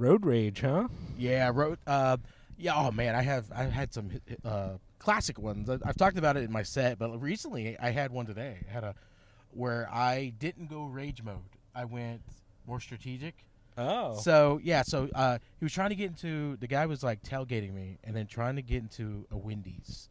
Road rage, huh? Yeah, yeah. Oh man, I've had some classic ones. I've talked about it in my set, but recently I had one today. I had a where I didn't go rage mode. I went more strategic. Oh. So yeah, he was trying to get into. The guy was like tailgating me, and then trying to get into a Wendy's,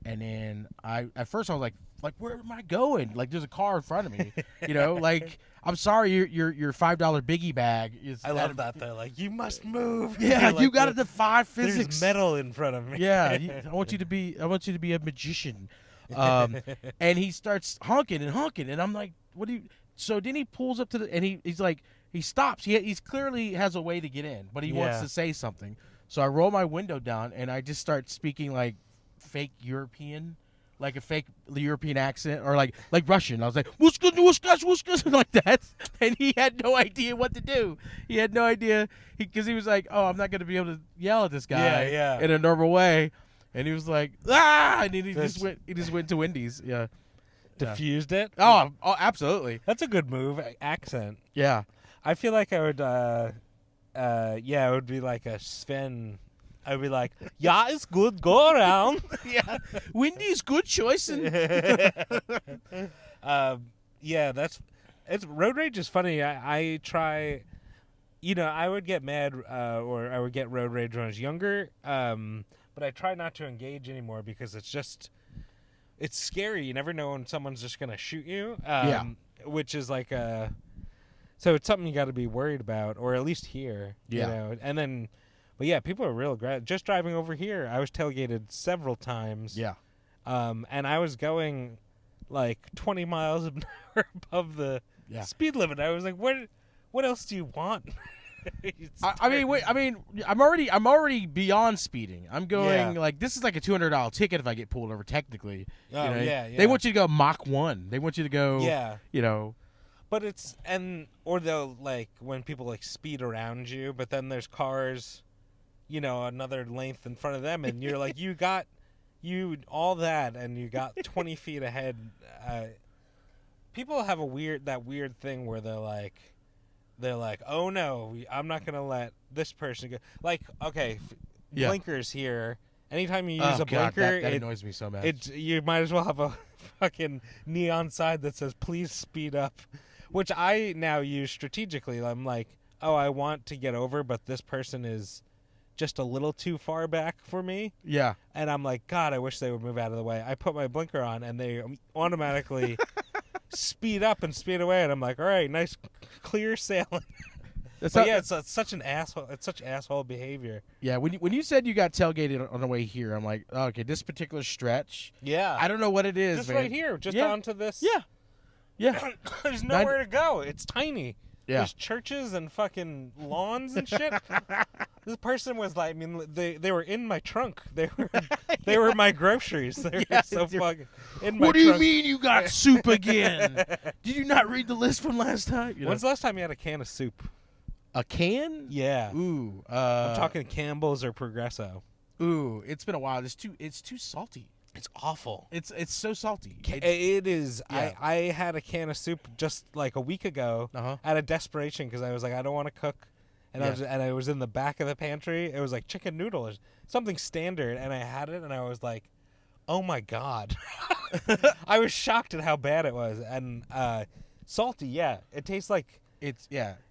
and then at first I was like where am I going? Like there's a car in front of me, Like I'm sorry, your $5 biggie bag is. I love that though. Like you must move. Yeah, Like, you got to defy physics. There's metal in front of me. Yeah, I want you to be a magician. And he starts honking, and I'm like, what do you? So then he pulls up to and he's like, he stops. He's clearly has a way to get in, but he wants to say something. So I roll my window down and I just start speaking like fake European, like a fake European accent, or like Russian. I was like, what's good, like that. And he had no idea what to do. He had no idea because he was like, oh, I'm not going to be able to yell at this guy in a normal way. And he was like, ah, and then he just went to Wendy's. Yeah. Diffused it? Oh, absolutely. That's a good move. Accent. Yeah. I feel like I would, it would be like a Sven. I would be like, yeah, it's good. Go around. Yeah. Wendy's good choice. It's road rage is funny. I try, I would get mad or I would get road rage when I was younger. But I try not to engage anymore because it's scary. You never know when someone's just going to shoot you. Which is like so it's something you got to be worried about, or at least here. Yeah. And then, but yeah, people are real just driving over here, I was tailgated several times. Yeah. And I was going like 20 miles an hour above the speed limit. I was like, what else do you want? I'm already beyond speeding. I'm going like this is like a $200 ticket if I get pulled over. Technically, They want you to go Mach 1. They want you to go, But it's or they'll like when people like speed around you, but then there's cars, another length in front of them, and you're like you got all that, and you got 20 feet ahead. People have that weird thing where they're like, oh no, I'm not gonna let this person go. Like, okay, blinkers here. Anytime you use a blinker, that annoys me so much. You might as well have a fucking neon sign that says "Please speed up," which I now use strategically. I'm like, oh, I want to get over, but this person is just a little too far back for me. Yeah, and I'm like, God, I wish they would move out of the way. I put my blinker on, and they automatically speed up and speed away, and I'm like, all right, nice clear sailing. It's such an asshole. It's such asshole behavior. Yeah, when you said you got tailgated on the way here, I'm like, oh, okay, this particular stretch. Yeah, I don't know what it is. Just man. right here, just onto this. Yeah. There's nowhere to go. It's tiny. Yeah. There's churches and fucking lawns and shit. This person was like, they were in my trunk. They were my groceries. They were so fucking in my trunk. What do you mean you got soup again? Did you not read the list from last time? When's the last time you had a can of soup? A can? Yeah. Ooh. I'm talking Campbell's or Progresso. Ooh, it's been a while. It's too salty. It's awful. It's so salty. It is. Yeah. I had a can of soup just like a week ago out of desperation because I was like, I don't want to cook. And I was in the back of the pantry. It was like chicken noodles, something standard. And I had it and I was like, oh my God. I was shocked at how bad it was. And salty, yeah. It tastes like.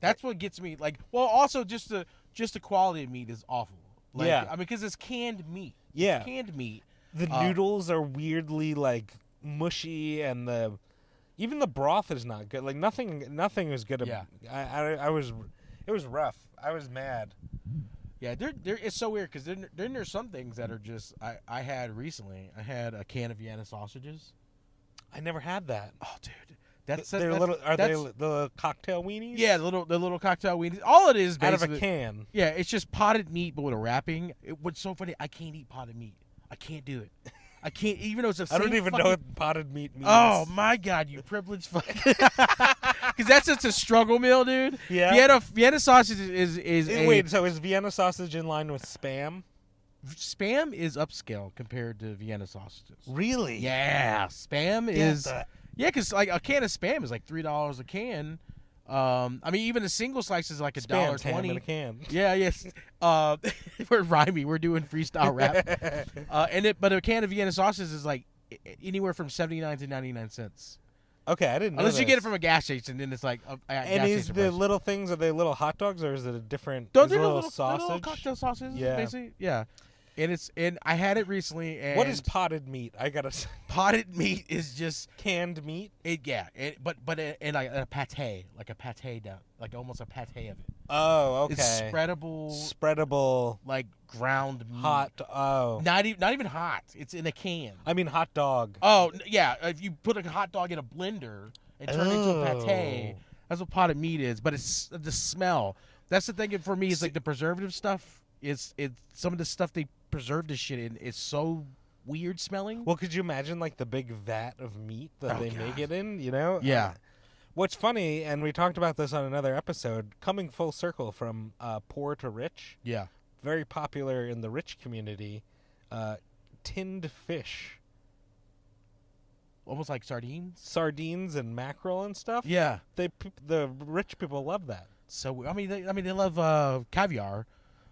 That's what gets me. Like, well, also just the quality of meat is awful. Like, yeah. I mean, because it's canned meat. Yeah. It's canned meat. The noodles are weirdly like mushy, and even the broth is not good. Like nothing is good. Yeah. It was rough. I was mad. Yeah, it's so weird because then there's some things that are just I had recently. I had a can of Vienna sausages. I never had that. Oh, dude. Are they the cocktail weenies? Yeah, the little cocktail weenies. All it is basically out of a can. Yeah, it's just potted meat but with a wrapping. What's so funny? I can't eat potted meat. I can't do it. I can't, even though it's the same. I don't even know what potted meat means. Oh my God, you privileged fuck! Because that's just a struggle meal, dude. Yeah. Vienna sausage is wait. So is Vienna sausage in line with Spam? Spam is upscale compared to Vienna sausages. Really? Yeah. Spam is. Yeah, because like a can of Spam is like $3 a can. I mean, even a single slice is like Spam's ham in $1.20. a can. Yeah, yes. We're rhyming. We're doing freestyle rap. But a can of Vienna sausages is like anywhere from 79 to 99 cents. Okay, I didn't know Unless you get it this. from a gas station, then it's like a gas And is station the price. little things, are they little hot dogs or is it a different? Don't is they it a little sausage? little cocktail sausages? Yeah. Basically, yeah. And I had it recently. And What is potted meat? I gotta say. potted meat? Is just Canned meat. and like a pate, like a pate down, like almost a pate of it. Oh, okay. It's spreadable, Spreadable. like ground meat. Hot. Oh. Not even hot. It's in a can. I mean hot dog. Oh yeah, if you put a hot dog in a blender and turn it into a pate, Oh. that's what potted meat is. But it's the smell. That's the thing for me. Is like the preservative stuff. It's some of the stuff they preserve this shit in is so weird smelling. Well, could you imagine like the big vat of meat that Oh, they God. make it in? You know? Yeah. What's funny, and we talked about this on another episode, coming full circle from poor to rich, Yeah. very popular in the rich community, tinned fish, Almost like sardines. sardines and mackerel and stuff. Yeah. The rich people love that. So they love caviar,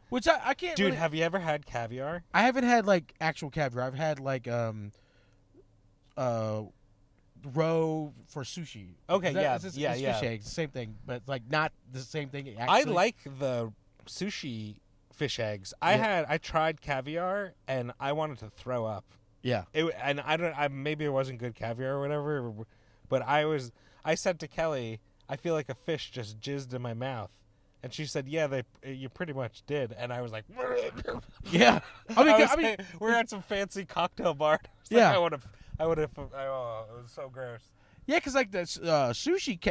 which I can't. Dude, really, have you ever had caviar? I haven't had like actual caviar. I've had like roe for sushi. Okay, yeah, it's yeah. fish eggs, the same thing, but like not the same thing. I Actually. like the sushi fish eggs. Yeah. I tried caviar and I wanted to throw up. Yeah. And maybe it wasn't good caviar or whatever, but I said to Kelly, I feel like a fish just jizzed in my mouth. And she said, "Yeah, you pretty much did." And I was like, Yeah. I mean, we're at some fancy cocktail bar. Yeah. I would have. Oh, it was so gross. yeah, because like the sushi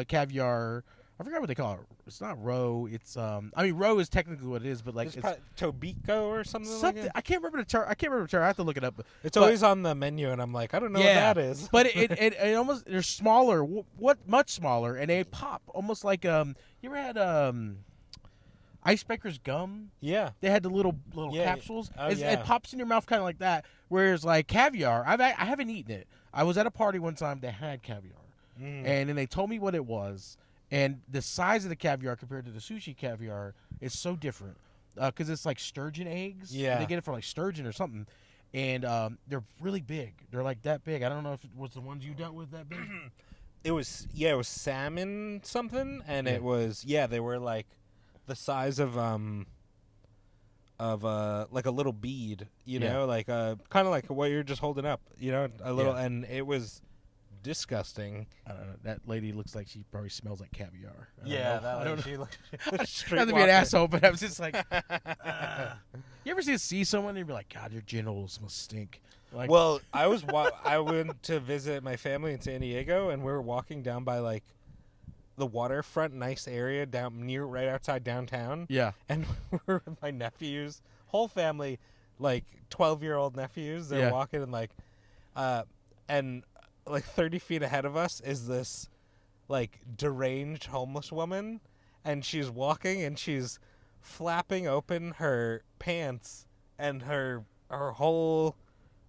caviar. I forgot what they call it. It's not roe. It's I mean, roe is technically what it is, but like It's Tobiko or something like that. I can't remember the term. I have to look it up. It's always on the menu, and I'm like, I don't know Yeah, what that is. but it almost they're smaller. Much smaller, and they pop almost like you ever had Icebreaker's gum? Yeah. They had the little Yeah. capsules. Oh, It pops in your mouth kind of like that. Whereas like caviar, I haven't eaten it. I was at a party one time that had caviar, and then they told me what it was, and the size of the caviar compared to the sushi caviar is so different because it's like sturgeon eggs. Yeah. They get it from like sturgeon or something, and they're really big. They're like that big. I don't know if it was the ones you dealt with that big. It was salmon something, and Yeah. it was they were like the size of like a little bead, you Yeah. know, like kind of like what you're just holding up, you know, a little, Yeah. and it was disgusting. I don't know. That lady looks like she probably smells like caviar. I don't know. She looked not to be an asshole, but I was just like, you ever see someone and you be like, God, your genitals must stink. Like, Well, I went to visit my family in San Diego, and we were walking down by like the waterfront, nice area down right outside downtown. yeah, And we were with my nephews, whole family, like 12-year-old nephews. They're Yeah. walking and and like 30 feet ahead of us is this like deranged homeless woman, and she's walking and she's flapping open her pants, and her whole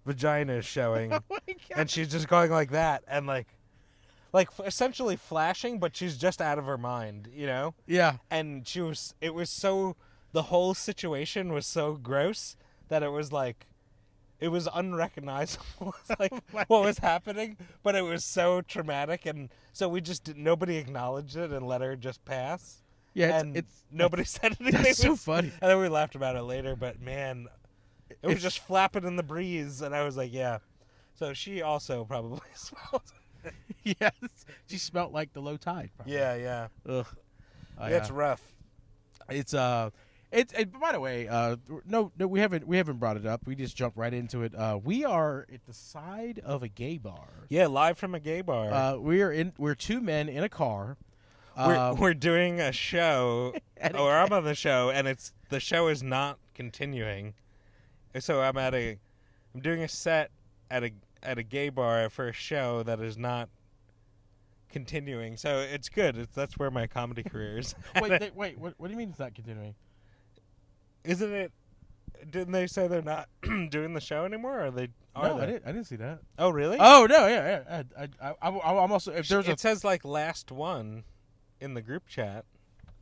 vagina is showing. oh my God. And she's just going like that, and like essentially flashing, but she's just out of her mind, you know? Yeah, And the whole situation was so gross that it was unrecognizable. It's like what was happening, but it was so traumatic, and so nobody acknowledged it and let her just pass. yeah. And It's nobody said anything. that's so funny. And then we laughed about it later, but man, it was just flapping in the breeze, and I was like, yeah. So she also probably smelled. Yes, she smelled like the low tide. Probably. Yeah. Ugh. Oh, It's rough. It's by the way, no, we haven't brought it up. We just jumped right into it. We are at the side of a gay bar. Yeah, live from a gay bar. We're two men in a car. We're doing a show, or I'm on the show, and the show is not continuing. So I'm doing a set at a gay bar for a show that is not continuing. So it's good. That's where my comedy career is. Wait. What do you mean it's not continuing? Isn't it? Didn't they say they're not doing the show anymore? Or are No, there? I didn't see that. Oh, really? Oh no, yeah. I'm also if there's It says like last one in the group chat.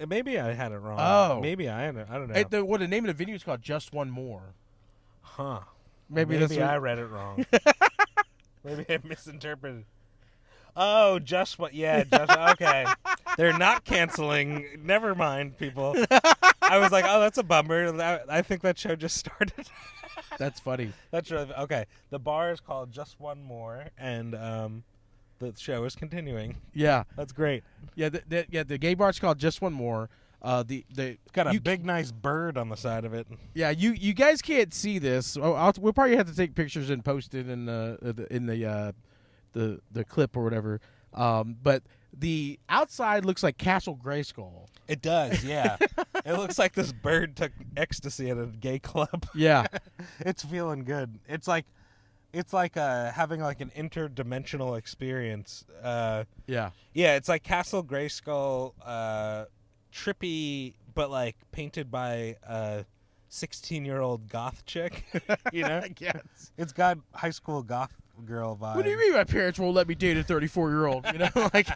Maybe I had it wrong. Oh. Maybe I had it. I don't know. the name of the video is called Just One More. Huh. Maybe that's what, I read it wrong. Maybe I misinterpreted. Oh, just what? Yeah, just okay. They're not canceling. Never mind, people. I was like, oh, that's a bummer. I think that show just started. That's funny. That's really okay. The bar is called Just One More, and the show is continuing. Yeah, That's great. yeah. The gay bar's called Just One More. It's got a big, nice bird on the side of it. Yeah, you guys can't see this. We'll probably have to take pictures and post it in the clip or whatever. But the outside looks like Castle Grayskull. It does, yeah. It looks like this bird took ecstasy at a gay club. Yeah, It's feeling good. It's like having like an interdimensional experience. yeah. It's like Castle Grayskull, trippy, but like painted by a 16-year-old goth chick. You know, Yes. it's got high school goth girl vibe. What do you mean my parents won't let me date a 34-year-old? You know, like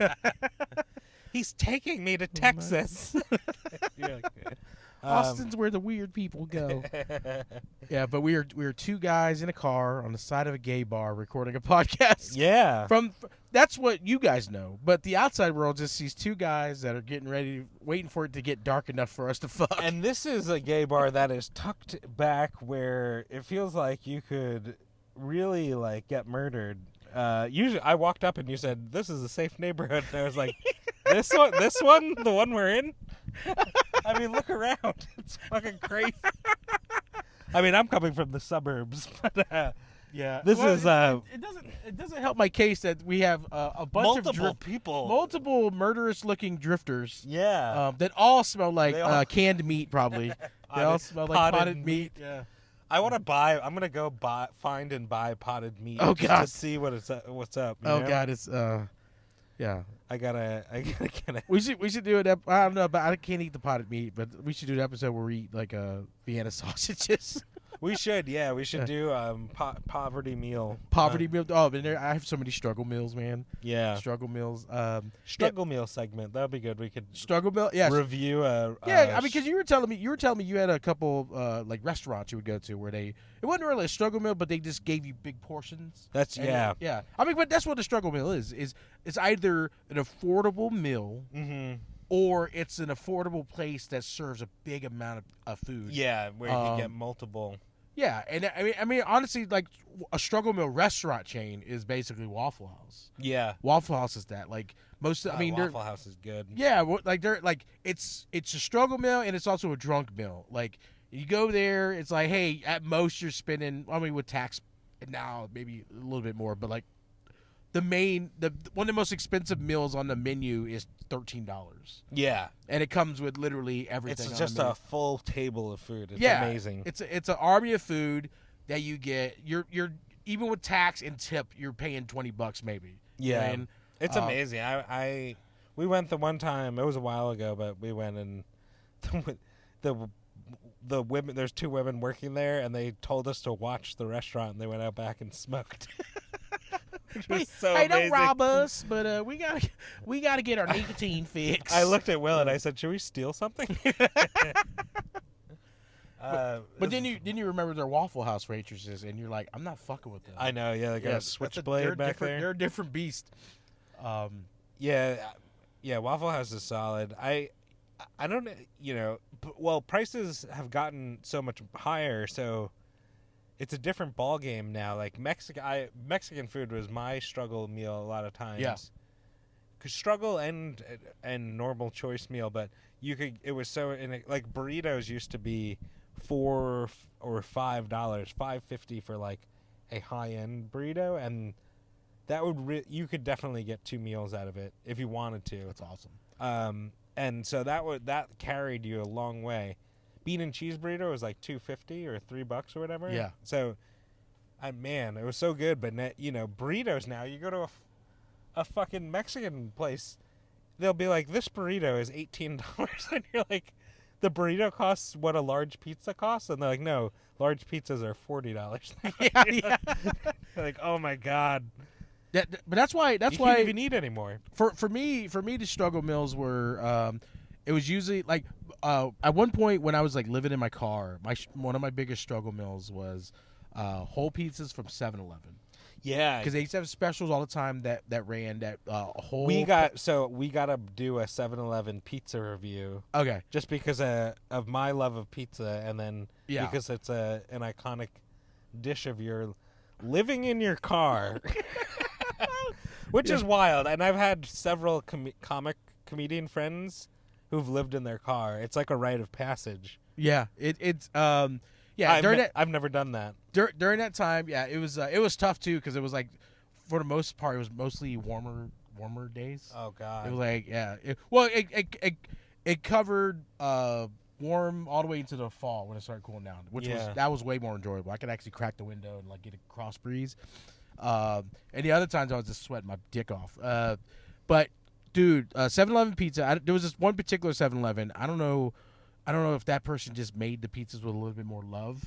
He's taking me to Texas. You're like, Austin's where the weird people go. Yeah, but we are two guys in a car on the side of a gay bar recording a podcast. yeah. That's what you guys know, but the outside world just sees two guys that are getting ready, waiting for it to get dark enough for us to fuck. And this is a gay bar that is tucked back where it feels like you could really like get murdered. Usually, I walked up and you said, "This is a safe neighborhood," and I was like, "This one, the one we're in." I mean, look around; it's fucking crazy. I mean, I'm coming from the suburbs, but yeah, this is it doesn't help my case that we have a bunch of people, multiple murderous looking drifters. Yeah, that all smell like They all- canned meat, probably. They all smell like potted meat. Yeah. I want to I'm gonna go find and buy potted meat. Oh, just God. to see what's up. You Oh know? God, it's yeah. I gotta get it. We should do it. I don't know, but I can't eat the potted meat. But we should do an episode where we eat like Vienna sausages. We should, yeah. We should do poverty meal. Poverty meal. Oh, and I have so many struggle meals, man. Yeah. Struggle meals. Struggle meal segment. That'd be good. We could Struggle meal. Yes. review a. Yeah, I mean, because you were telling me you had a couple like restaurants you would go to where it wasn't really a struggle meal, but they just gave you big portions. That's And yeah. I mean, but that's what a struggle meal is. It's either an affordable meal. Mm-hmm. Or it's an affordable place that serves a big amount of food. Yeah, where you can get multiple. Yeah, and I mean, honestly, like a struggle meal restaurant chain is basically Waffle House. Yeah. Waffle House is that. Like most, I mean, Waffle House is good. yeah, like they're like it's a struggle meal and it's also a drunk meal. Like you go there, it's like, hey, at most you're spending. I mean, with tax now maybe a little bit more, but like one of the most expensive meals on the menu is $13. Yeah. And it comes with literally everything. It's just on the a full table of food. It's yeah, amazing. It's an army of food that you get. You're even with tax and tip, you're paying $20 maybe. Yeah. And, It's amazing. We went the one time. It was a while ago, but we went and the women. There's two women working there, and they told us to watch the restaurant. And they went out back and smoked. It was so hey, amazing. don't rob us, but we gotta get our nicotine fix. I looked at Will and I said, "Should we steal something?" But then you remember their Waffle House waitresses, and you're like, I'm not fucking with them. I know. Yeah, they got a switchblade back there. They're a different beast. Yeah, Waffle House is solid. I don't, well, prices have gotten so much higher, so it's a different ball game now. Like Mexican food was my struggle meal a lot of times. Yeah. 'Cause struggle and normal choice meal, but it was so like burritos used to be $4 or $5, $5.50 for like a high end burrito, and that you could definitely get 2 meals out of it if you wanted to. That's awesome. And so that carried you a long way. Bean and cheese burrito was like $2.50 or $3 or whatever. Yeah. So, man, it was so good. But burritos now, you go to a fucking Mexican place, they'll be like, this burrito is $18, and you're like, the burrito costs what a large pizza costs, and they're like, no, large pizzas are $40. Yeah, yeah. Like, oh my god, But that's why you can't why even eat anymore. for me the struggle meals were it was usually like at one point when I was like living in my car, one of my biggest struggle meals was whole pizzas from 7-Eleven. Yeah, Because they used to have specials all the time that ran that whole. we gotta do a 7-Eleven pizza review Okay. just because of my love of pizza, and then Yeah. because it's an iconic dish of your living in your car, which is wild. And I've had several comedian friends who've lived in their car. It's like a rite of passage. Yeah. It's yeah. I've never done that. During that time, yeah, it was tough too because it was like for the most part it was mostly warmer days. Oh god. It was like it covered warm all the way into the fall when it started cooling down, which was way more enjoyable. I could actually crack the window and like get a cross breeze. And the other times I was just sweating my dick off. But dude, 7-Eleven pizza. There was this one particular 7-Eleven. I don't know if that person just made the pizzas with a little bit more love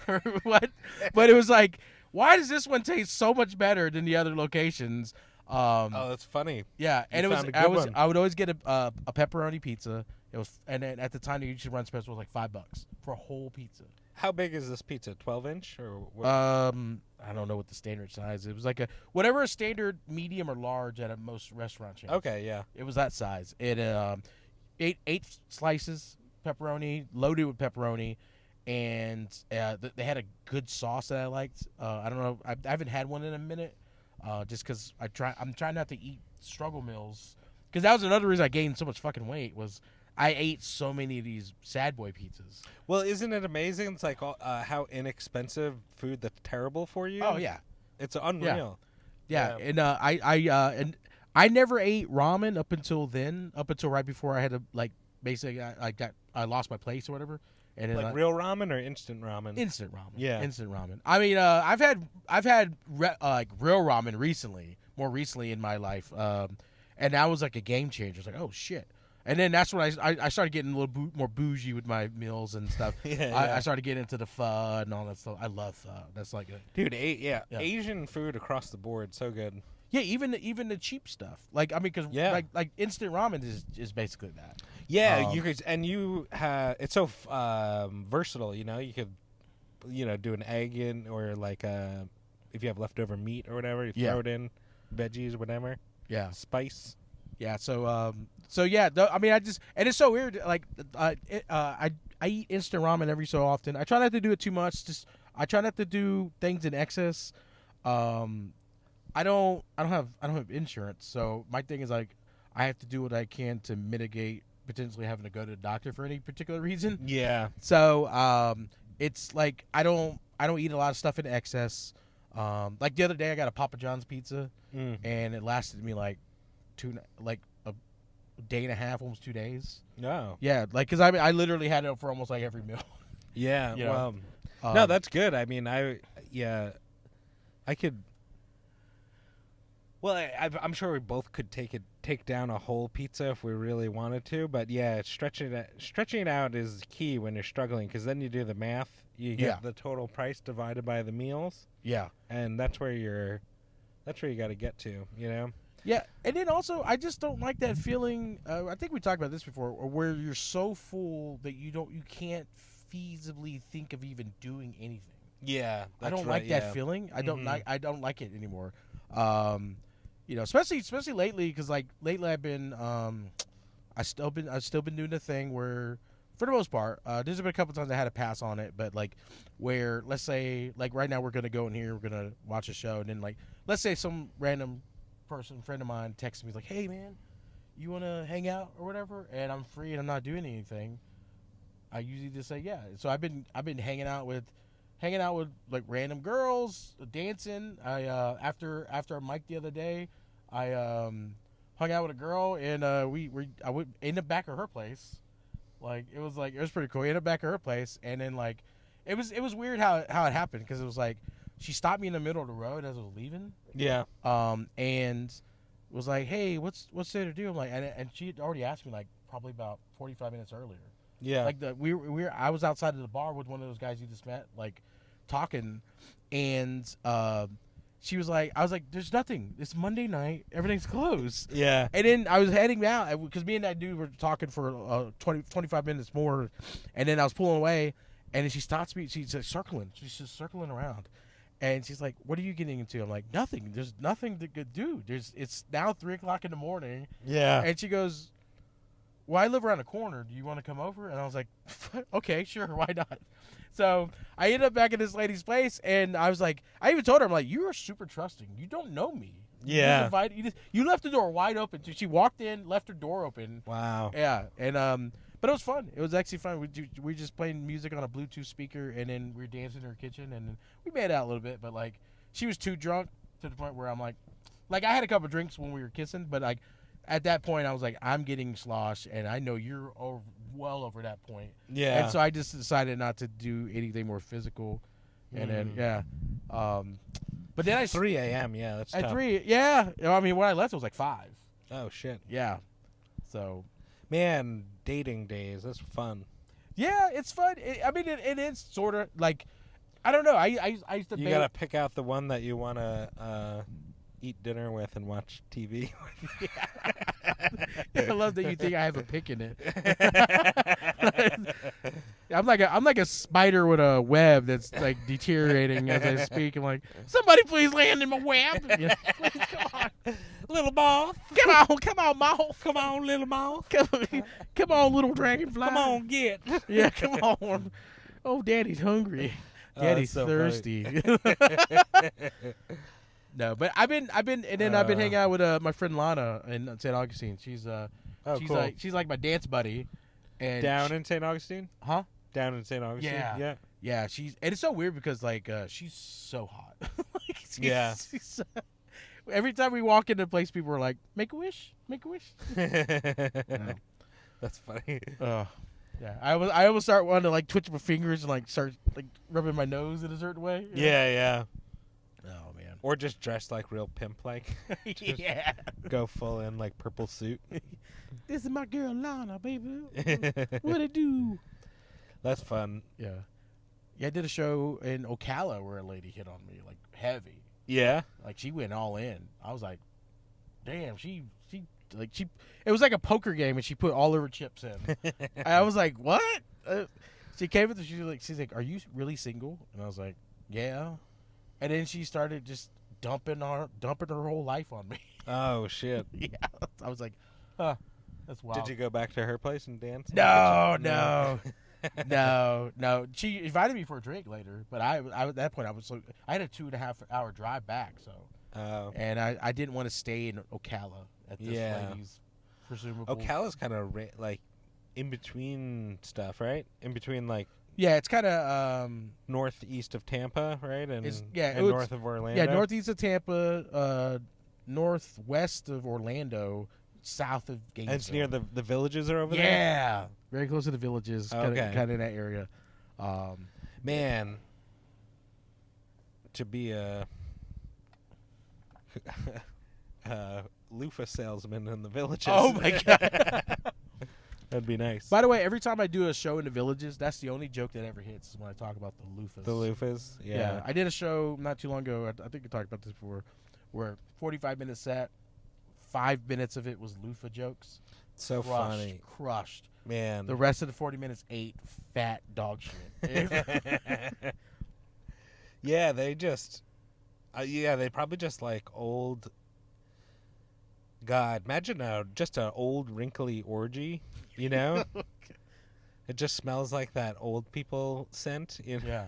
or what, but it was like, why does this one taste so much better than the other locations? Oh, that's funny. Yeah, and one. I would always get a pepperoni pizza. It was, and then at the time they usually run special was like $5 for a whole pizza. How big is this pizza? 12-inch or what? I don't know what the standard size. It was like whatever a standard medium or large at most restaurant chains. Okay, yeah. It was that size. It eight slices pepperoni, loaded with pepperoni, and they had a good sauce that I liked. I don't know. I haven't had one in a minute, just because I'm trying not to eat struggle meals, because that was another reason I gained so much fucking weight was I ate so many of these sad boy pizzas. Well, isn't it amazing? It's like how inexpensive food that's terrible for you. Oh yeah, it's unreal. Yeah. And I never ate ramen up until right before I had to like basically I lost my place or whatever. And then, like real ramen or instant ramen? Instant ramen. Yeah, instant ramen. I mean, I've had like real ramen more recently in my life, and that was like a game changer. It's like, oh shit. And then that's when I started getting a little more bougie with my meals and stuff. I started getting into the pho and all that stuff. I love pho. That's like dude. Asian food across the board, so good. Yeah, even the cheap stuff. Like I mean, because like instant ramen is basically that. Yeah, you could, and it's so versatile. You know, you could, do an egg in, or like if you have leftover meat or whatever, you throw it in, veggies, whatever. Yeah, spice. Yeah, so yeah, I mean, and it's so weird. Like, I eat instant ramen every so often. I try not to do it too much. I try not to do things in excess. I don't have insurance, so my thing is like I have to do what I can to mitigate potentially having to go to the doctor for any particular reason. Yeah. So it's like I don't eat a lot of stuff in excess. Like the other day I got a Papa John's pizza, and it lasted me like a day and a half, almost 2 days. No. Yeah, like because I literally had it for almost like every meal. Yeah. Well, no, that's good. I mean, I could. Well, I'm sure we both could take down a whole pizza if we really wanted to. But yeah, stretching it out is key when you're struggling, because then you do the math. You get the total price divided by the meals. Yeah, and that's where you got to get to. Yeah, and then also I just don't like that feeling. I think we talked about this before, where you're so full that you can't feasibly think of even doing anything. Yeah, I don't like that feeling. I don't like it anymore. Especially lately, because like lately I've been I've still been doing the thing where, for the most part, there's been a couple times I had to pass on it, but like where, let's say, like right now we're gonna go in here, we're gonna watch a show, and then like let's say some random friend of mine texts me like, hey man, you wanna hang out or whatever, and I'm free and I'm not doing anything. I usually just say yeah. So I've been hanging out with like random girls, dancing. I after a mic the other day, I hung out with a girl, and I went in the back of her place. Like it was pretty cool. In the back of her place, and then like it was weird how it happened, because it was like she stopped me in the middle of the road as I was leaving. Yeah. And was like, hey, what's there to do? I'm like, and she had already asked me like probably about 45 minutes earlier. Yeah. Like I was outside of the bar with one of those guys you just met, like talking, and she was like, I was like, there's nothing. It's Monday night. Everything's closed. Yeah. And then I was heading out because me and that dude were talking for 25 minutes more, and then I was pulling away, and then she stops me. She's like circling. She's just circling around. And she's like, "What are you getting into?" I'm like, "Nothing. There's nothing to do. It's now 3:00 in the morning." Yeah. And she goes, "Well, I live around the corner. Do you want to come over?" And I was like, "Okay, sure. Why not?" So I ended up back at this lady's place, and I was like, I even told her, I'm like, "You are super trusting. You don't know me. Yeah. You left the door wide open. She walked in, left her door open. Wow. Yeah, and but it was fun. It was actually fun. We were just playing music on a Bluetooth speaker, and then we were dancing in her kitchen, and then we made out a little bit. But like, she was too drunk to the point where I'm like I had a couple drinks when we were kissing, but like at that point I was like, I'm getting sloshed, and I know you're well over that point. Yeah. And so I just decided not to do anything more physical, and then but then 3 a.m. Yeah, that's at tough. 3, yeah. I mean, when I left, it was like 5. Oh shit. Yeah. So Man, dating days. That's fun. yeah, it's fun. It is sort of like, I don't know. I used to. You gotta pick out the one that you wanna eat dinner with and watch TV with. I love that you think I have a pick in it. I'm like a spider with a web that's like deteriorating as I speak. I'm like, somebody please land in my web. Yeah, please, come on, Little moth. come on, moth. Come on, little moth. Come on, little dragonfly. Come on, get. Yeah, come on. Oh, Daddy's hungry. Daddy's so thirsty. No, but I've been hanging out with my friend Lana in St. Augustine. She's cool. she's like my dance buddy. And Down in St. Augustine? Huh? Down in St. Augustine? Yeah. Yeah, and it's so weird because like she's so hot. Like, she's every time we walk into a place, people are like, "Make a wish, make a wish." No. That's funny. Yeah, I almost start wanting to like twitch my fingers and like start like rubbing my nose in a certain way. Yeah. Oh man. Or just dress like real pimp like. Yeah. Go full in like purple suit. This is my girl Lana, baby. What it do? That's fun. Yeah. Yeah, I did a show in Ocala where a lady hit on me like heavy. Yeah. Like she went all in. I was like, damn, it was like a poker game and she put all of her chips in. I was like, what? She came with she's like, are you really single? And I was like, yeah. And then she started just dumping her whole life on me. Oh shit. Yeah. I was like, huh, that's wild. Did you go back to her place and dance? No. No. She invited me for a drink later, but I at that point I had a 2.5 hour drive back, so. Oh. And I didn't want to stay in Ocala at this lady's presumably. Ocala's kind of like in between stuff, right? In between like. Yeah, it's kind of northeast of Tampa, right? And and north of Orlando. Yeah, northeast of Tampa, northwest of Orlando, south of Gainesville. And it's near the villages are over there? Yeah. Very close to the villages, Okay. kind of in that area. Man, to be a loofah salesman in the villages. Oh, my God. That'd be nice. By the way, every time I do a show in the villages, that's the only joke that ever hits is when I talk about the loofahs. The loofahs? Yeah. I did a show not too long ago. I think I talked about this before, where 45-minute set, 5 minutes of it was loofah jokes. So funny. Crushed. Man. The rest of the 40 minutes ate fat dog shit. Yeah, they just... they probably just like old... God, imagine just an old wrinkly orgy, you know? It just smells like that old people scent. You know? Yeah.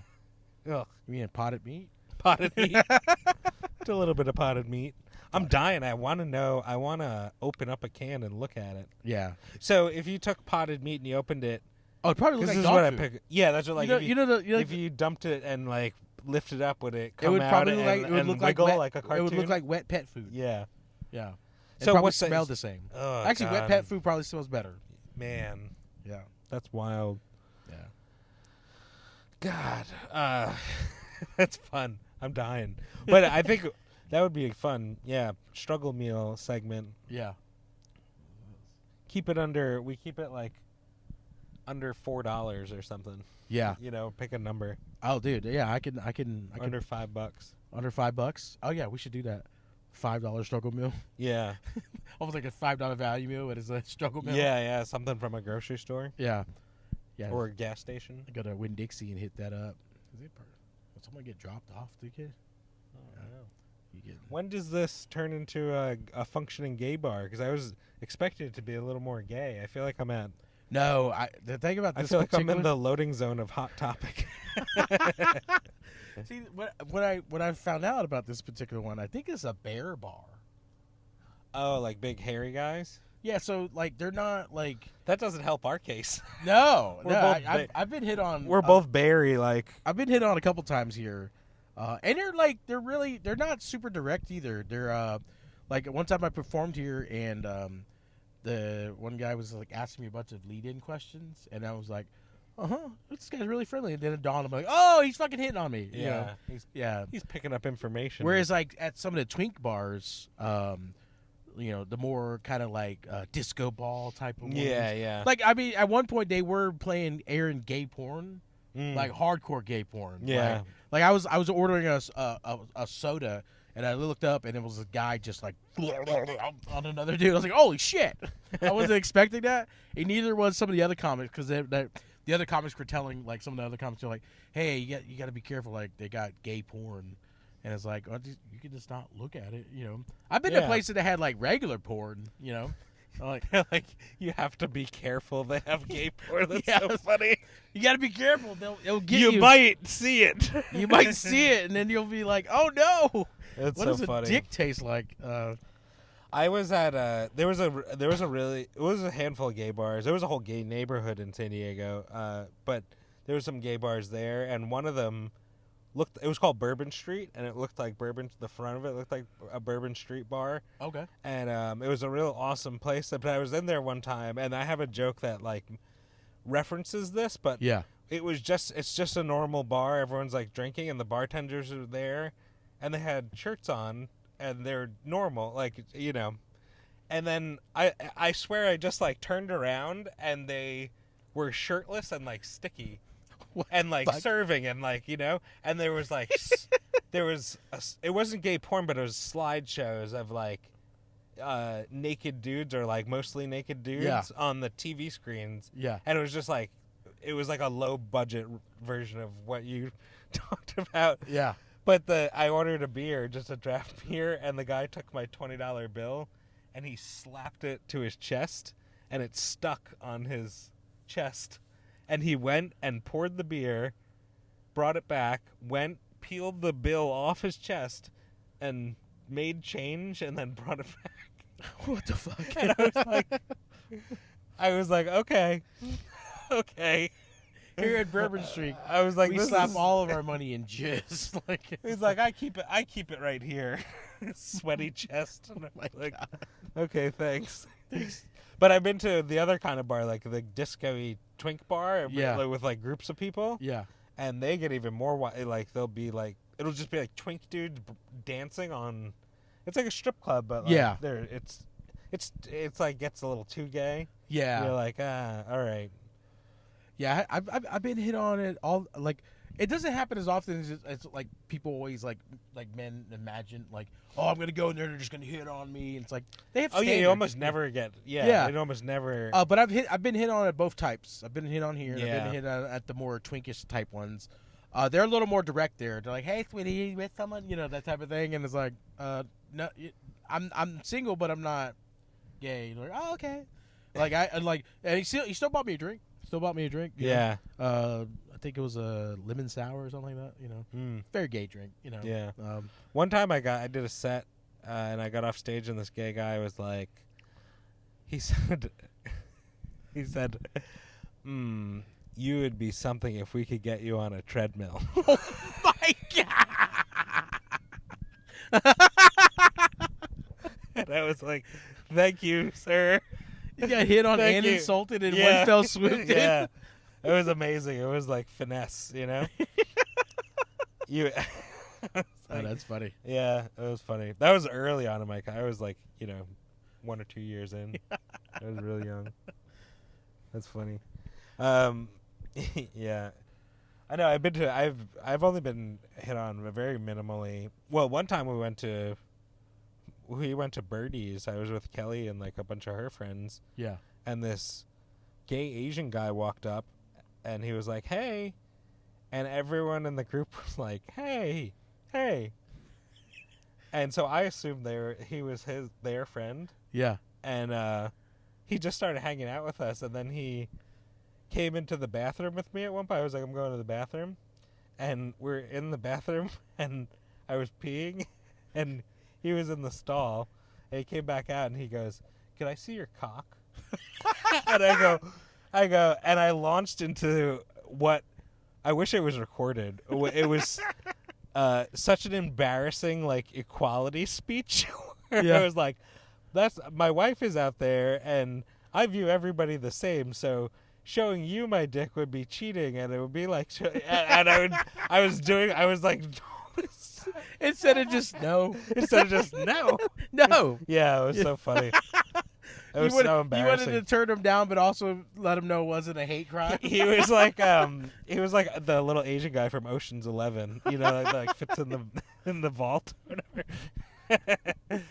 Ugh. You mean potted meat? Potted meat. Just a little bit of potted meat. I'm dying. I want to know. I want to open up a can and look at it. Yeah. So if you took potted meat and you opened it, it probably looks like dog food. Yeah, that's what like if you dumped it and like lifted up, would it come it would out probably and wiggle like a cartoon? It would look like wet pet food. Yeah. Yeah. So probably what smell the same. Oh, actually, God. wet pet food probably smells better. Man. Yeah. That's wild. Yeah. God. That's fun. I'm dying. But I think that would be a fun, struggle meal segment. Yeah. We keep it like under $4 or something. Yeah. You know, pick a number. Oh, dude. Yeah, I can. Under $5. Under $5. Oh yeah, we should do that. $5 struggle meal. Yeah. Almost like a $5 value meal. It is a struggle meal. Yeah, something from a grocery store. Yeah. Yeah. Or a gas station. I go to Winn-Dixie and hit that up. Will someone get dropped off to get? Oh, no. You get. When does this turn into a functioning gay bar? Because I was expecting it to be a little more gay. I feel like I'm at. No, the thing about this. I feel like I'm in the loading zone of Hot Topic. See, what I found out about this particular one, I think it's a bear bar. Oh, like big hairy guys? Yeah, so like they're not like. That doesn't help our case. No, We're both I've been hit on. We're both berry like. I've been hit on a couple times here, and they're not super direct either. They're like one time I performed here and the one guy was like asking me a bunch of lead-in questions, and I was like, this guy's really friendly. And then it dawned on me, like, oh, he's fucking hitting on me. Yeah, you know? he's picking up information. Whereas like at some of the twink bars, you know, the more kind of like disco ball type of ones. Yeah. Like I mean, at one point they were playing airing gay porn, like hardcore gay porn. Yeah. Like I was ordering a soda. And I looked up, and it was a guy just like on another dude. I was like, "Holy shit!" I wasn't expecting that. And neither was some of the other comics, because the other comics were telling, like, some of the other comics were like, "Hey, you got to be careful. Like, they got gay porn." And it's like, you can just not look at it. You know, I've been to places that had like regular porn. You know, like you have to be careful. They have gay porn. That's so funny. You got to be careful. They'll get you. You might see it. You might see it, and then you'll be like, "Oh no." That's what so does funny. a dick taste like? I was at there was a handful of gay bars. There was a whole gay neighborhood in San Diego, but there was some gay bars there, and one of them it was called Bourbon Street, and it looked like Bourbon. The front of it looked like a Bourbon Street bar. Okay. And it was a real awesome place. But I was in there one time, and I have a joke that like references this, but yeah, it's just a normal bar. Everyone's like drinking, and the bartenders are there. And they had shirts on, and they're normal, like, you know. And then I swear I just, like, turned around, and they were shirtless and, like, sticky. And, like, serving, and, like, you know. And there was, like, it wasn't gay porn, but it was slideshows of, like, naked dudes, or, like, mostly naked dudes on the TV screens. Yeah. And it was just, like, it was, like, a low-budget version of what you talked about. Yeah. But I ordered a beer, just a draft beer, and the guy took my $20 bill, and he slapped it to his chest, and it stuck on his chest. And he went and poured the beer, brought it back, peeled the bill off his chest, and made change, and then brought it back. What the fuck? And I was like, okay. Here at Bourbon Street, I was like, we slap all of our money in jizz. He's like, I keep it right here, sweaty chest. And I'm like, God. Okay, thanks. But I've been to the other kind of bar, like the disco-y twink bar, with like groups of people. Yeah, and they get even more like they'll be like it'll just be like twink dudes dancing on. It's like a strip club, but like, it's like gets a little too gay. Yeah, you're like all right. Yeah, I've been hit on it all. Like, it doesn't happen as often as like people always like men imagine. Like, oh, I'm gonna go in there, they're just gonna hit on me. And it's like they have. You almost never get. Yeah, it almost never. But I've been hit on at both types. I've been hit on here. And I've been hit on at the more twinkish type ones. They're a little more direct there. They're like, hey, sweetie, you with someone? You know, that type of thing. And it's like, no, I'm single, but I'm not gay. Like, oh, okay. Like and he still bought me a drink. Yeah. I think it was a lemon sour or something like that. You know, very gay drink. You know. Yeah. One time I did a set, and I got off stage, and this gay guy was like, he said, you would be something if we could get you on a treadmill. Oh my God. And I was like, thank you, sir. You got hit on and insulted in one fell swoop. Yeah, it was amazing. It was like finesse, you know. That's funny. Yeah, it was funny. That was early on in my. I was like, 1 or 2 years in. I was really young. That's funny. Um, yeah. I know. I've only been hit on very minimally. Well, one time we went to Birdie's. I was with Kelly and like a bunch of her friends, Yeah. and this gay Asian guy walked up, and he was like, "Hey," and everyone in the group was like, "Hey, hey," and so I assumed he was their friend, Yeah. and he just started hanging out with us, and then he came into the bathroom with me at one point. I was like, "I'm going to the bathroom," and we're in the bathroom, and I was peeing, and he was in the stall, and he came back out, and he goes, "Can I see your cock?" And I go, and I launched into what I wish it was recorded. It was such an embarrassing like equality speech. Where Yeah. I was like, "That's my wife is out there, and I view everybody the same. So showing you my dick would be cheating, and it would be like, and I was like." Instead of just no. Instead of just no. No. Yeah, it was so funny. It was so You wanted embarrassing. to turn him down, but also let him know it wasn't a hate crime. He was like the little Asian guy from Ocean's 11, you know, like fits in the vault or whatever.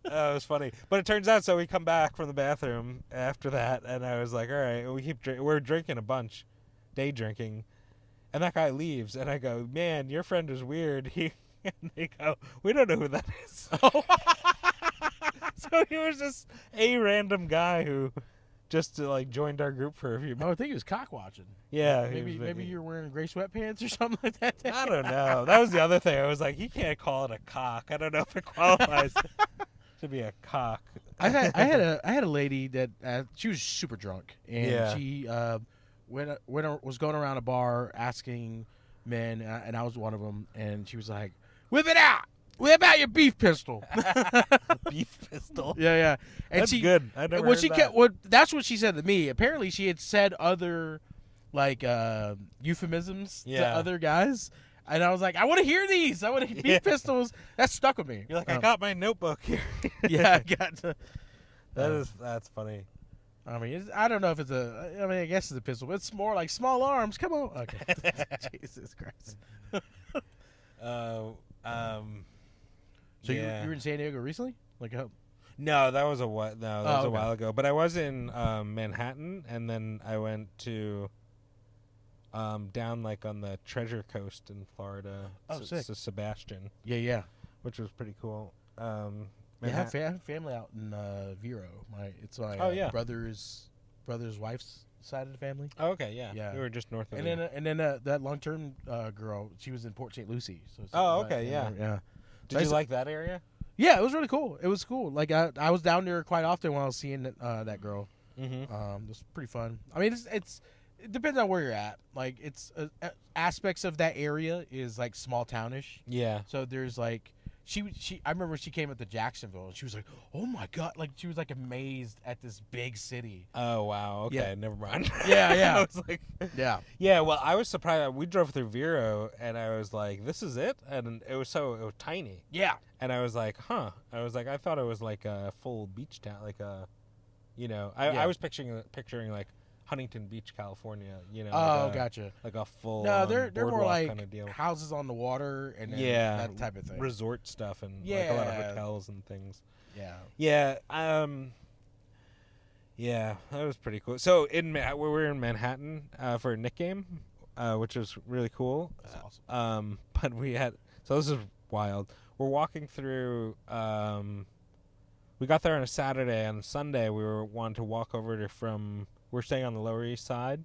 Oh, it was funny, but it turns out, so we come back from the bathroom after that, and I was like, all right, we're drinking a bunch, day drinking, and that guy leaves, and I go, man, your friend is weird. And they go, we don't know who that is. So he was just a random guy who just like joined our group for a few Oh, minutes. I think he was cock watching. Yeah, Maybe you're wearing gray sweatpants or something like that. I don't know. That was the other thing. I was like, you can't call it a cock. I don't know if it qualifies to be a cock. I had a lady that she was super drunk, and Yeah. she was going around a bar asking men, and I was one of them, and she was like, "Whip it out! Whip out your beef pistol!" Beef pistol. Yeah. And That's she, good. I never well, heard she that. kept. Well, that's what she said to me. Apparently, she had said other like euphemisms to Yeah. other guys. And I was like, I want to hear these. I want to hear beef pistols. That stuck with me. You're like, I got my notebook here. Yeah, I got to. That's funny. I mean, I don't know if it's I guess it's a pistol, but it's more like small arms. Come on. Okay. Jesus Christ. So So yeah. you were in San Diego recently? Like, No, that was a what? No, that was okay. a while ago. But I was in Manhattan, and then I went to down like on the Treasure Coast in Florida. Oh, sick. Sebastian, yeah. which was pretty cool. Yeah, I have family out in Vero. It's my Oh, yeah. brother's wife's side of the family. Oh, okay, yeah. Yeah. We were just north of And you. then that long term girl, she was in Port St. Lucie. So it's Oh, okay, yeah. yeah. Did you like that area? Yeah, it was really cool. It was cool. Like I was down there quite often when I was seeing that girl. Mm-hmm. It was pretty fun. I mean, it depends on where you're at. Like it's aspects of that area is like small townish. Yeah. So there's like she I remember she came up to Jacksonville and she was like, "Oh my god!" Like she was like amazed at this big city. Oh, wow. Okay, Yeah. never mind. Yeah. I was like, Yeah. yeah. Well, I was surprised. We drove through Vero, and I was like, "This is it," and it was tiny. Yeah. And I was like, "Huh." I was like, I thought it was like a full beach town, like a, I was picturing like Huntington Beach, California. Oh, like gotcha. like a full No, they're more boardwalk like kind of deal. houses on the water and then that type of thing. Resort stuff and like a lot of Yeah. hotels and things. Yeah. Yeah. Yeah, that was pretty cool. So we were in Manhattan for a Knick game, which was really cool. That's awesome. But this is wild. We're walking through. We got there on a Saturday. On Sunday, we wanted to walk over we're staying on the Lower East Side,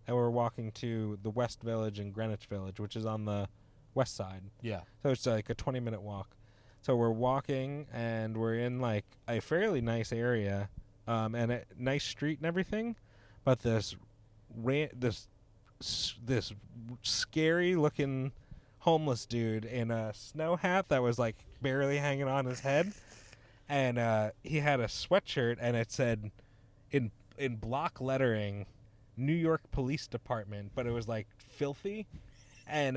and we're walking to the West Village and Greenwich Village, which is on the west side. Yeah. So it's like a 20-minute walk. So we're walking, and we're in like a fairly nice area, and a nice street and everything, but this scary looking homeless dude in a snow hat that was like barely hanging on his head, and he had a sweatshirt, and it said in block lettering, New York Police Department, but it was like filthy. And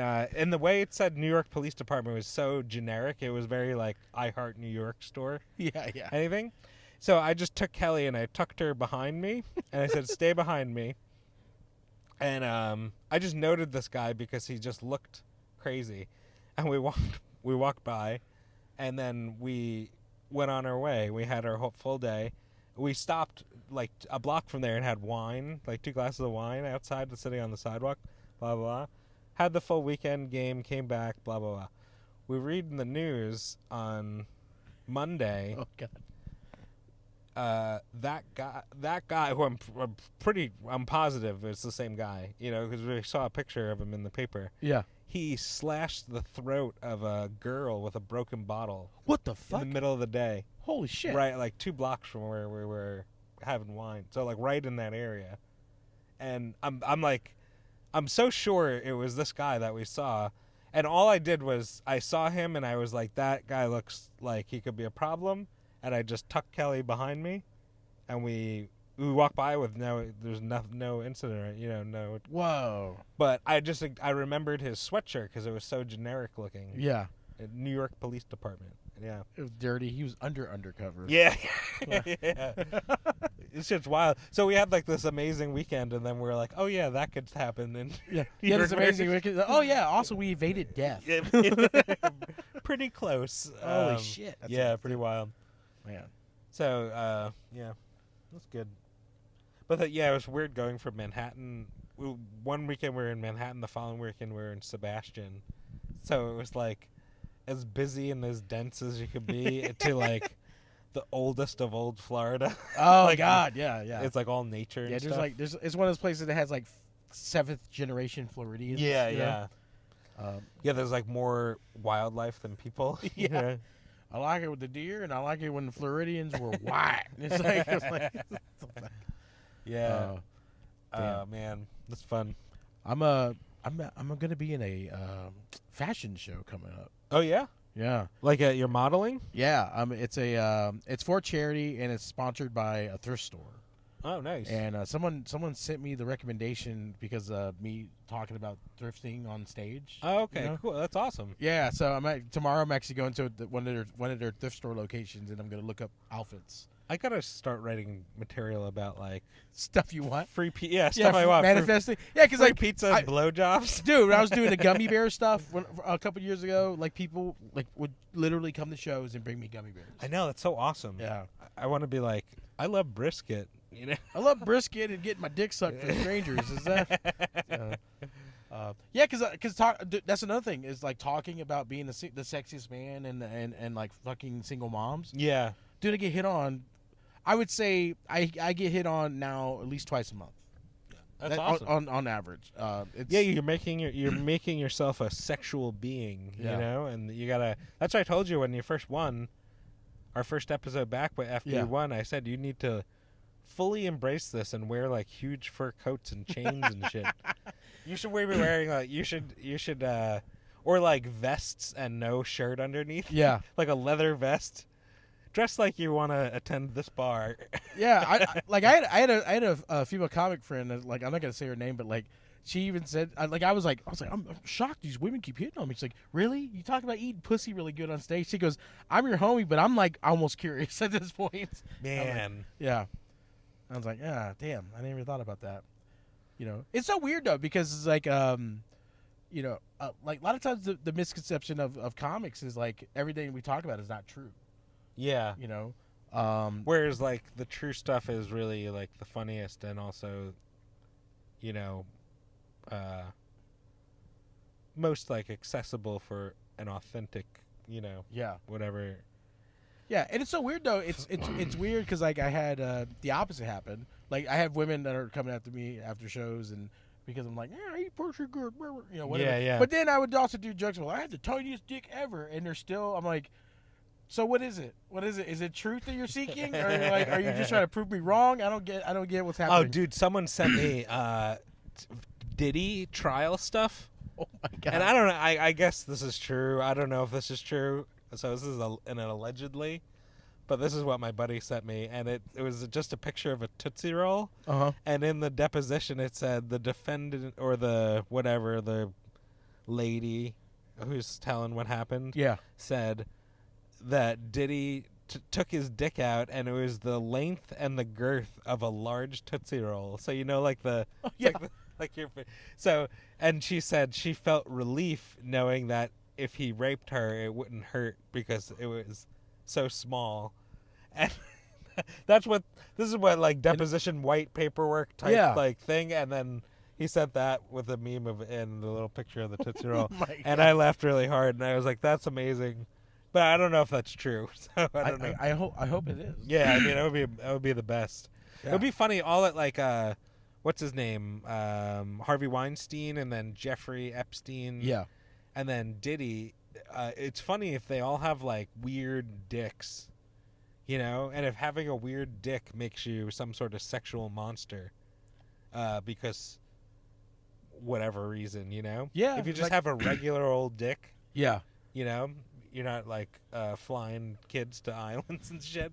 the way it said New York Police Department was so generic. It was very like I Heart New York store. Yeah. Anything. So I just took Kelly and I tucked her behind me, and I said, "Stay behind me." And I just noted this guy because he just looked crazy, and we walked by, and then we went on our way. We had our whole full day. We stopped like a block from there and had wine, like 2 glasses of wine outside, sitting on the sidewalk. Blah blah blah. Had the full weekend game. Came back. Blah blah blah. We read in the news on Monday. Oh God. That guy who I'm positive it's the same guy, because we saw a picture of him in the paper. Yeah. He slashed the throat of a girl with a broken bottle. What the fuck? In the middle of the day. Holy shit. Right, like 2 blocks from where we were having wine. So like right in that area. And I'm so sure it was this guy that we saw. And all I did was I saw him and I was like, that guy looks like he could be a problem. And I just tucked Kelly behind me, and we walked by with there's no incident, no. Whoa. But I remembered his sweatshirt because it was so generic looking. Yeah. New York Police Department. Yeah. It was dirty. He was undercover. Yeah. Yeah. It's just wild. So we had like this amazing weekend, and then we're like, oh yeah, that could happen. And yeah, this amazing weekend. Oh yeah. Also, we evaded death. Pretty close. Holy shit. That's pretty wild. Man. So, yeah, that's good. But it was weird going from Manhattan. One weekend we were in Manhattan, the following weekend we were in Sebastian. So it was like as busy and as dense as you could be to like the oldest of old Florida. Oh like, God, yeah. It's like all nature. Yeah, and there's it's one of those places that has like 7th generation Floridians. Yeah, yeah. There's like more wildlife than people. Yeah. I like it with the deer, and I like it when the Floridians were white. It's like yeah. Man, that's fun. I'm gonna be in a fashion show coming up. Oh yeah, yeah. Like you're modeling? Yeah. It's for charity, and it's sponsored by a thrift store. Oh, nice. And someone sent me the recommendation because of me talking about thrifting on stage. Oh, okay, cool. That's awesome. Yeah, so tomorrow I'm actually going to one of their thrift store locations, and I'm going to look up outfits. I gotta start writing material about like stuff you want, free stuff I want, manifesting. Yeah, because like pizza and blowjobs. Dude, when I was doing the gummy bear stuff a couple years ago, like people like would literally come to shows and bring me gummy bears. I know, that's so awesome. Yeah, I want to be like, I love brisket. I love brisket and getting my dick sucked for strangers. Is that? Yeah, because that's another thing is like talking about being the sexiest man and like fucking single moms. Yeah, dude, I get hit on. I would say I get hit on now at least twice a month. That's awesome. On average. You're making yourself a sexual being, and you gotta. That's what I told you when you first won our first episode back. But after you won, I said you need to fully embrace this and wear like huge fur coats and chains and shit. You should be wearing like you should or like vests and no shirt underneath. Yeah, like a leather vest. Dress like you want to attend this bar. Yeah, I had a female comic friend that, like, I'm not gonna say her name, but like she even said I was like I'm shocked these women keep hitting on me. She's like, really? You talk about eating pussy really good on stage? She goes, I'm your homie, but I'm like almost curious at this point. Man, like, yeah. I was like, yeah, damn, I never even thought about that. It's so weird though because it's like like a lot of times the misconception of comics is like everything we talk about is not true. Yeah. Whereas like the true stuff is really like the funniest and also, most like accessible for an authentic, whatever. Yeah, and it's so weird though. It's weird because like I had the opposite happen. Like I have women that are coming after me after shows and because I'm like, I eat pussy good, whatever. Yeah. But then I would also do jokes. Well, I had the tiniest dick ever, and they're still. I'm like. So what is it? What is it? Is it truth that you're seeking, or are you just trying to prove me wrong? I don't get what's happening. Oh, dude, someone sent me Diddy trial stuff. Oh my god! And I don't know. I guess this is true. I don't know if this is true. So this is an allegedly, but this is what my buddy sent me, and it was just a picture of a Tootsie Roll. And in the deposition, it said the defendant or the lady who's telling what happened. Yeah. Said that Diddy took his dick out, and it was the length and the girth of a large Tootsie Roll. So like the like your so and she said she felt relief knowing that if he raped her it wouldn't hurt because it was so small. And this is what like deposition white paperwork type Yeah. like thing, and then he sent that with a meme of and the little picture of the Tootsie Roll. Oh my And God. I laughed really hard and I was like, that's amazing. But I don't know if that's true. So I don't know. I hope it is. Yeah, I mean that would be the best. Yeah. It would be funny all at like what's his name? Harvey Weinstein and then Jeffrey Epstein. Yeah. And then Diddy. It's funny if they all have like weird dicks. You know, and if having a weird dick makes you some sort of sexual monster, because whatever reason, you know? Yeah, If you just like- have a regular old dick, Yeah. you know, you're not like flying kids to islands and shit,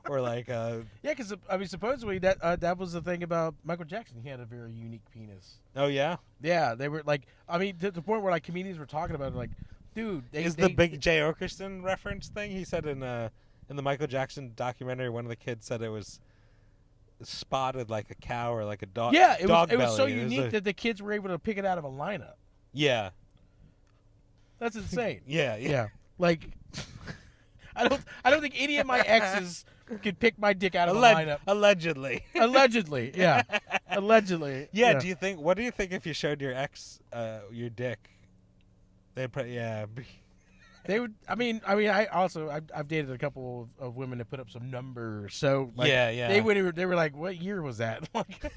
or like Yeah, because I mean, supposedly that was the thing about Michael Jackson. He had a very unique penis. oh yeah, Yeah, they were like, I mean, to the point where like comedians were talking about it, like, dude, is the big Jay Oakerson reference thing? He said in the Michael Jackson documentary, one of the kids said it was spotted like a cow or like a dog. Yeah, it dog was so belly. unique that the kids were able to pick it out of a lineup. Yeah, That's insane. yeah. Yeah, like I don't think any of my exes could pick my dick out of a lineup. Allegedly. Allegedly, yeah, allegedly. Yeah. Do you think? What do you think if you showed your ex your dick? They'd put They would. I mean, I've dated a couple of women that put up some numbers. So like, yeah. They were like, "What year was that? Like,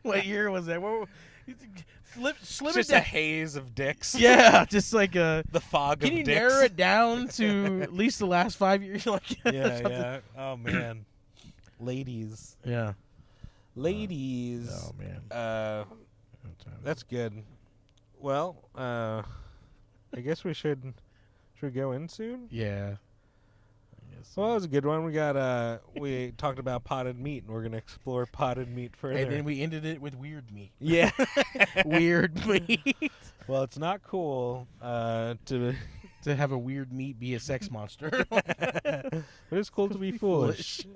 what year was that? Slim It's it just down. a haze of dicks. Yeah, just like a. The fog Can of you dicks. narrow it down to at least the last 5 years? Like, Yeah, something. yeah. Oh man, ladies. Yeah. Ladies. Oh man. That's good. Well, I guess we should go in soon. Yeah. Well, that was a good one. We talked about potted meat, and we're gonna explore potted meat further. And then we ended it with weird meat. Yeah. Weird meat. Well, it's not cool to. To have a weird meat be a sex monster. But it's cool to be foolish.